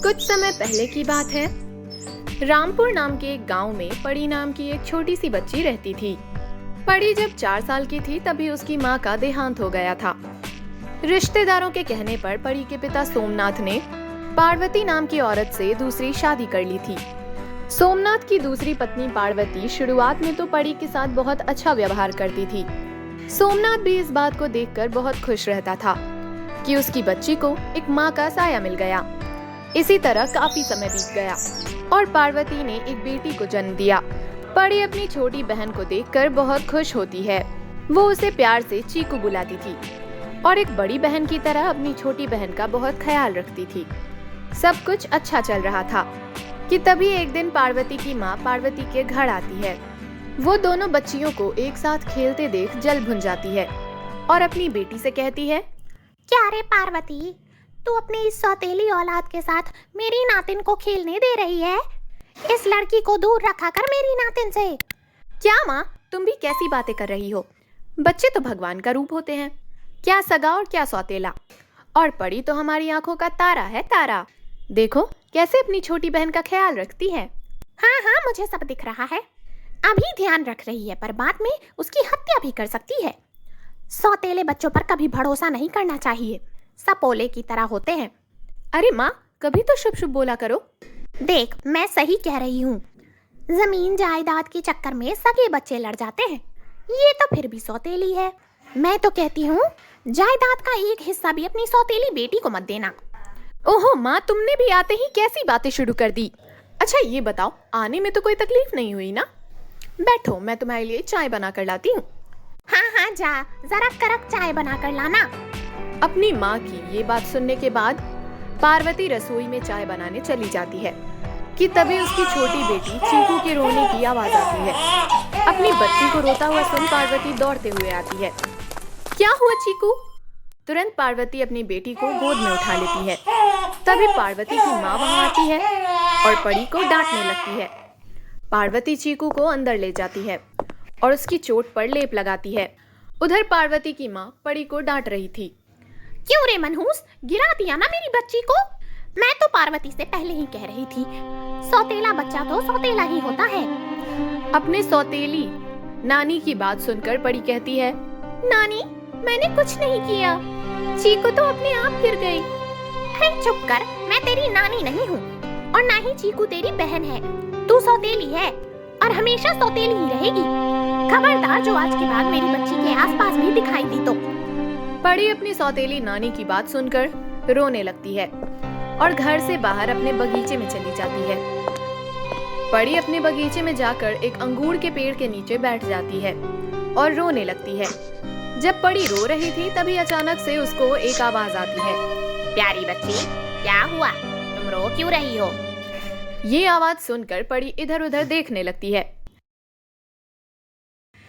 कुछ समय पहले की बात है। रामपुर नाम के एक गांव में परी नाम की एक छोटी सी बच्ची रहती थी। परी जब 4 साल की थी तभी उसकी माँ का देहांत हो गया था। रिश्तेदारों के कहने पर परी के पिता सोमनाथ ने पार्वती नाम की औरत से दूसरी शादी कर ली थी। सोमनाथ की दूसरी पत्नी पार्वती शुरुआत में तो परी के साथ बहुत अच्छा व्यवहार करती थी। सोमनाथ भी इस बात को देखकर बहुत खुश रहता था कि उसकी बच्ची को एक माँ का साया मिल गया। इसी तरह काफी समय बीत गया और पार्वती ने एक बेटी को जन्म दिया। परी अपनी छोटी बहन को देखकर बहुत खुश होती है। वो उसे प्यार से चीकू बुलाती थी और एक बड़ी बहन की तरह अपनी छोटी बहन का बहुत ख्याल रखती थी। सब कुछ अच्छा चल रहा था कि तभी एक दिन पार्वती की माँ पार्वती के घर आती है। वो दोनों बच्चियों को एक साथ खेलते देख जल भुन जाती है और अपनी बेटी से कहती है, क्या रे पार्वती, तू अपनी इस सौतेली औलाद के साथ मेरी नातिन को खेलने दे रही है? इस लड़की को दूर रखा कर मेरी नातिन से। क्या माँ, तुम भी कैसी बातें कर रही हो? बच्चे तो भगवान का रूप होते हैं, क्या सगा और क्या सौतेला। और परी तो हमारी आंखों का तारा है, तारा। देखो कैसे अपनी छोटी बहन का ख्याल रखती है। हाँ हाँ, मुझे सब दिख रहा है। अभी ध्यान रख रही है पर बाद में उसकी हत्या भी कर सकती है। सौतेले बच्चों पर कभी भरोसा नहीं करना चाहिए, सपोले की तरह होते हैं। अरे माँ, कभी तो शुभ शुभ बोला करो। देख, मैं सही कह रही हूँ। जमीन जायदाद के चक्कर में सगे बच्चे लड़ जाते हैं, ये तो फिर भी सौतेली है। मैं तो कहती हूँ जायदाद का एक हिस्सा भी अपनी सौतेली बेटी को मत देना। ओहो माँ, तुमने भी आते ही कैसी बातें शुरू कर दी। अच्छा ये बताओ, आने में तो कोई तकलीफ नहीं हुई ना? बैठो, मैं तुम्हारे लिए चाय बना कर लाती हूँ। हाँ हाँ, जा जरा कड़क चाय बना कर लाना। अपनी माँ की ये बात सुनने के बाद पार्वती रसोई में चाय बनाने चली जाती है कि तभी उसकी छोटी बेटी चीकू के रोने की आवाज आती है। अपनी बच्ची को रोता हुआ सुन पार्वती दौड़ते हुए आती है। क्या हुआ चीकू? तुरंत पार्वती अपनी बेटी को गोद में उठा लेती है। तभी पार्वती की माँ वहाँ आती है और परी को डांटने लगती है। पार्वती चीकू को अंदर ले जाती है और उसकी चोट पर लेप लगाती है। उधर पार्वती की माँ परी को डांट रही थी। क्यों रे मनहूस, गिरा दिया ना मेरी बच्ची को? मैं तो पार्वती से पहले ही कह रही थी, सौतेला बच्चा तो सौतेला ही होता है। अपने सौतेली नानी की बात सुनकर परी कहती है, नानी, मैंने कुछ नहीं किया, चीकू तो अपने आप गिर गई। अरे चुप कर, मैं तेरी नानी नहीं हूँ और ना ही चीकू तेरी बहन है। तू सौतेली है और हमेशा सौतेली ही रहेगी। खबरदार जो आज के बाद मेरी बच्ची के आसपास भी दिखाई दी तो। परी अपनी सौतेली नानी की बात सुनकर रोने लगती है और घर से बाहर अपने बगीचे में चली जाती है। परी अपने बगीचे में जाकर एक अंगूर के पेड़ के नीचे बैठ जाती है और रोने लगती है। जब परी रो रही थी तभी अचानक से उसको एक आवाज आती है, प्यारी बच्ची, क्या हुआ? तुम रो क्यों रही हो? ये आवाज सुनकर परी इधर उधर देखने लगती है।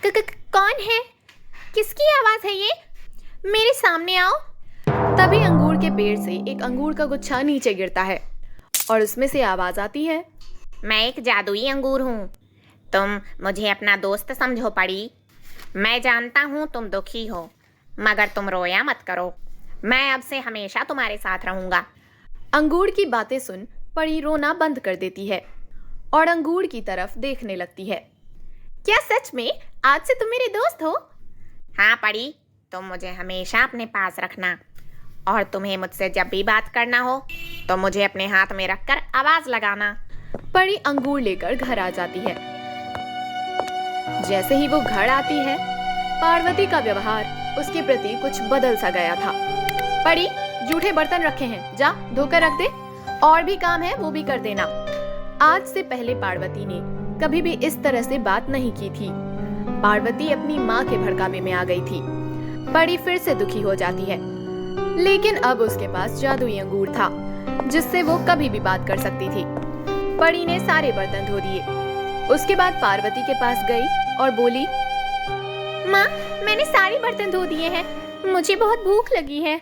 कौन है? किसकी आवाज है ये? मेरे सामने आओ। तभी अंगूर के पेड़ से एक अंगूर का गुच्छा नीचे गिरता है और उसमें से आवाज आती है, मैं एक जादुई अंगूर हूँ, तुम मुझे अपना दोस्त समझो परी। मैं जानता हूँ तुम दुखी हो, मगर तुम रोया मत करो, मैं अब से हमेशा तुम्हारे साथ रहूंगा। अंगूर की बातें सुन परी रोना बंद कर देती है और अंगूर की तरफ देखने लगती है। क्या सच में आज से तुम मेरे दोस्त हो? हाँ परी, तुम मुझे हमेशा अपने पास रखना और तुम्हें मुझसे जब भी बात करना हो तो मुझे अपने हाथ में रखकर आवाज लगाना। परी अंगूर लेकर घर आ जाती है। जैसे ही वो घर आती है, पार्वती का व्यवहार उसके प्रति कुछ बदल सा गया था। परी, जूठे बर्तन रखे हैं, जा धोकर रख दे, और भी काम है वो भी कर देना। आज से पहले पार्वती ने कभी भी इस तरह से बात नहीं की थी। पार्वती अपनी माँ के भड़कावे में आ गई थी। परी फिर से दुखी हो जाती है, लेकिन अब उसके पास जादुई अंगूर था जिससे वो कभी भी बात कर सकती थी। परी ने सारे बर्तन धो दिए। उसके बाद पार्वती के पास गई और बोली, माँ, मैंने सारे बर्तन धो दिए हैं, मुझे बहुत भूख लगी है,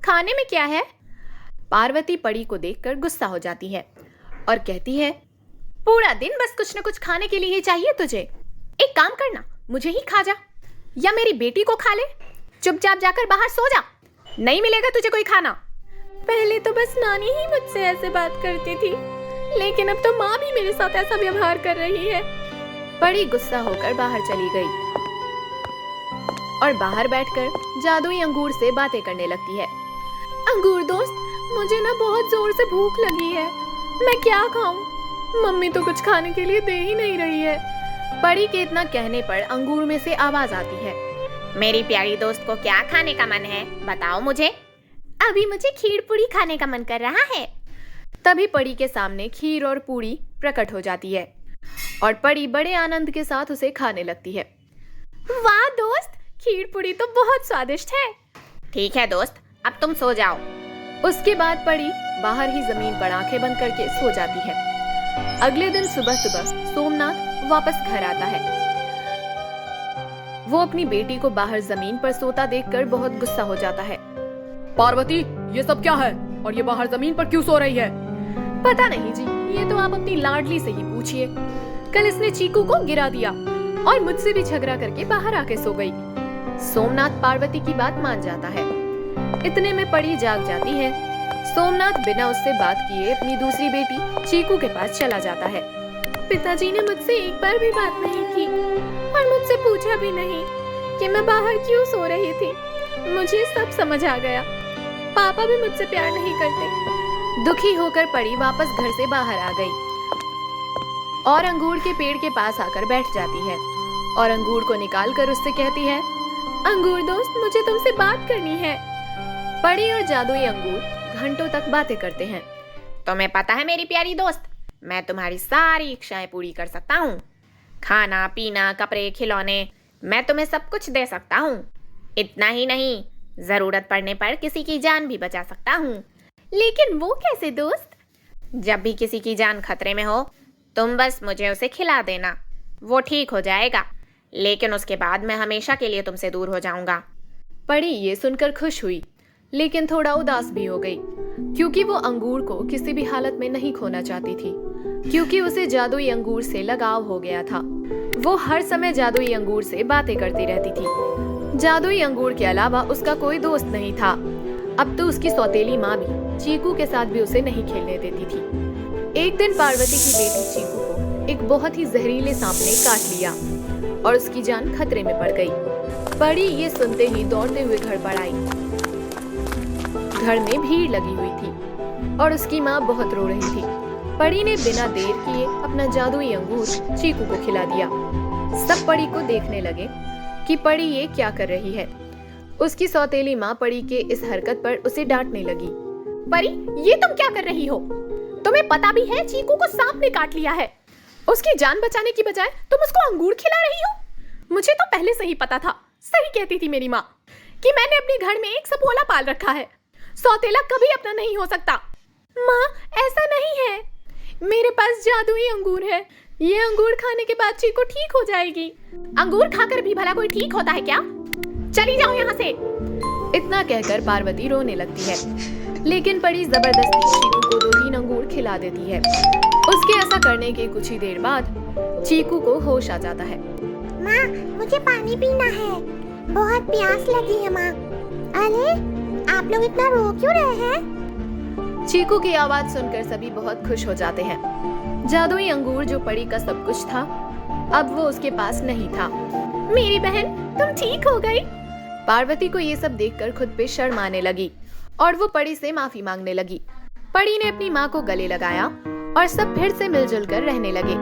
खाने में क्या है? पार्वती परी को देखकर गुस्सा हो जाती है और कहती है, पूरा दिन बस कुछ न कुछ खाने के लिए ही चाहिए तुझे। एक काम करना, मुझे ही खा जा या मेरी बेटी को खा ले। चुपचाप जाकर बाहर सो जा, नहीं मिलेगा तुझे कोई खाना। पहले तो बस नानी ही मुझसे ऐसे बात करती थी, लेकिन अब तो माँ भी मेरे साथ ऐसा व्यवहार कर रही है। परी गुस्सा होकर बाहर चली गई और बाहर बैठकर जादुई अंगूर से बातें करने लगती है। अंगूर दोस्त, मुझे ना बहुत जोर से भूख लगी है, मैं क्या खाऊं? मम्मी तो कुछ खाने के लिए दे ही नहीं रही है। परी के इतना कहने पर अंगूर में से आवाज आती है। मेरी प्यारी दोस्त को क्या खाने का मन है, बताओ मुझे। अभी मुझे खीर पूरी खाने का मन कर रहा है। तभी परी के सामने खीर और पूरी प्रकट हो जाती है और परी बड़े आनंद के साथ उसे खाने लगती है। वाह दोस्त, खीर पूरी तो बहुत स्वादिष्ट है। ठीक है दोस्त, अब तुम सो जाओ। उसके बाद परी बाहर ही जमीन पर आंखें बंद करके सो जाती है। अगले दिन सुबह सुबह सोमनाथ वापस घर आता है। वो अपनी बेटी को बाहर जमीन पर सोता देखकर बहुत गुस्सा हो जाता है। पार्वती, ये सब क्या है और ये बाहर जमीन पर क्यों सो रही है? पता नहीं जी, ये तो आप अपनी लाडली से ही पूछिए। कल इसने चीकू को गिरा दिया और मुझसे भी झगड़ा करके बाहर आके सो गई। सोमनाथ पार्वती की बात मान जाता है। इतने में परी जाग जाती है। सोमनाथ बिना उससे बात किए अपनी दूसरी बेटी चीकू के पास चला जाता है। पिताजी ने मुझसे एक बार भी बात नहीं की और मुझसे पूछा भी नहीं कि मैं बाहर क्यों सो रही थी। मुझे सब समझ आ गया। पापा भी मुझसे प्यार नहीं करते। दुखी होकर परी वापस घर से बाहर आ गई और अंगूर के पेड़ के पास आकर बैठ जाती है और अंगूर को निकालकर उससे कहती है, अंगूर दोस्त, मुझे तुमसे बात करनी है। परी और जादुई अंगूर घंटों तक बातें करते हैं। तुम्हें पता है मेरी प्यारी दोस्त, मैं तुम्हारी सारी इच्छाएं पूरी कर सकता हूँ। खाना पीना, कपड़े, खिलौने, मैं तुम्हें सब कुछ दे सकता हूँ। इतना ही नहीं, जरूरत पड़ने पर किसी की जान भी बचा सकता हूँ। लेकिन वो कैसे दोस्त? जब भी किसी की जान खतरे में हो, तुम बस मुझे उसे खिला देना, वो ठीक हो जाएगा। लेकिन उसके बाद मैं हमेशा के लिए तुमसे दूर हो जाऊंगा। परी ये सुनकर खुश हुई, लेकिन थोड़ा उदास भी हो गई, क्योंकि वो अंगूर को किसी भी हालत में नहीं खोना चाहती थी, क्योंकि उसे जादुई अंगूर से लगाव हो गया था। वो हर समय जादुई अंगूर से बातें करती रहती थी। जादुई अंगूर के अलावा उसका कोई दोस्त नहीं था। अब तो उसकी सौतेली माँ भी चीकू के साथ भी उसे नहीं खेलने देती थी। एक दिन पार्वती की बेटी चीकू को एक बहुत ही जहरीले सांप ने काट लिया और उसकी जान खतरे में पड़ गई। परी ये सुनते ही दौड़ते हुए घर पर आई। घर में भीड़ लगी हुई थी और उसकी माँ बहुत रो रही थी। परी ने बिना देर किए अपना जादुई अंगूर चीकू को खिला दिया। सब परी को देखने लगे कि परी ये क्या कर रही है। उसकी सौतेली माँ परी के इस हरकत पर उसे डांटने लगी। परी, ये तुम क्या कर रही हो? तुम्हें पता भी है चीकू को सांप ने काट लिया है। उसकी जान बचाने की बजाय तुम उसको अंगूर खिला रही हो। मुझे तो पहले से ही पता था, सही कहती थी मेरी माँ, कि मैंने अपने घर में एक सपोला पाल रखा है। सौतेला कभी अपना नहीं हो सकता। माँ, ऐसा नहीं है, मेरे पास जादुई अंगूर है। ये अंगूर खाने के बाद चीकू ठीक हो जाएगी। अंगूर खाकर भी भला कोई ठीक होता है क्या? चली जाओ यहाँ से। इतना कहकर पार्वती रोने लगती है, लेकिन परी जबरदस्ती चीकू को 2-3 अंगूर खिला देती है। उसके ऐसा करने के कुछ ही देर बाद चीकू को होश आ जाता है। माँ, मुझे पानी पीना है, बहुत प्यास लगी है माँ। अरे, आप लोग इतना रो क्यों रहे हैं? चीकू की आवाज सुनकर सभी बहुत खुश हो जाते हैं। जादुई अंगूर जो परी का सब कुछ था, अब वो उसके पास नहीं था। मेरी बहन, तुम ठीक हो गई? पार्वती को ये सब देखकर खुद पे शर्म आने लगी और वो परी से माफी मांगने लगी। परी ने अपनी माँ को गले लगाया और सब फिर से मिलजुल कर रहने लगे।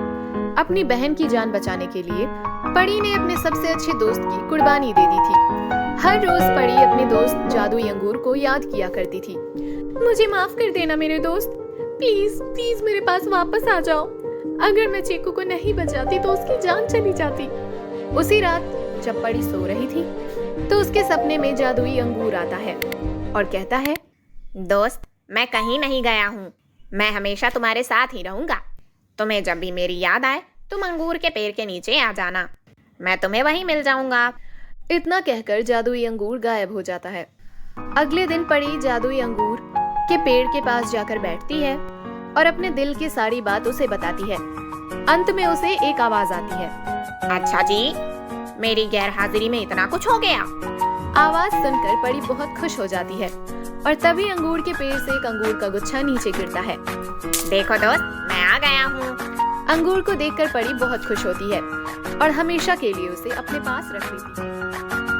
अपनी बहन की जान बचाने के लिए परी ने अपने सबसे अच्छे दोस्त की कुर्बानी दे दी थी। हर रोज परी अपने दोस्त जादुई अंगूर को याद किया करती थी। मुझे माफ कर देना मेरे दोस्त, प्लीज प्लीज मेरे पास वापस आ जाओ। अगर मैं चीकू को नहीं बचाती तो उसकी जान चली जाती। उसी रात जब परी सो रही थी तो उसके सपने में जादुई अंगूर आता है और कहता है, दोस्त, मैं कहीं नहीं गया हूँ, मैं हमेशा तुम्हारे साथ ही रहूंगा। तुम्हें जब भी मेरी याद आए, तुम अंगूर के पेड़ के नीचे आ जाना, मैं तुम्हें वहीं मिल जाऊंगा। इतना कहकर जादुई अंगूर गायब हो जाता है। अगले दिन परी जादुई अंगूर के पेड़ के पास जाकर बैठती है और अपने दिल की सारी बात उसे बताती है। अंत में उसे एक आवाज आती है, अच्छा जी, मेरी गैर हाजिरी में इतना कुछ हो गया। आवाज सुनकर परी बहुत खुश हो जाती है और तभी अंगूर के पेड़ से एक अंगूर का गुच्छा नीचे गिरता है। देखो दोस्त, मैं आ गया हूँ। अंगूर को देखकर परी बहुत खुश होती है और हमेशा के लिए उसे अपने पास रख लेती है।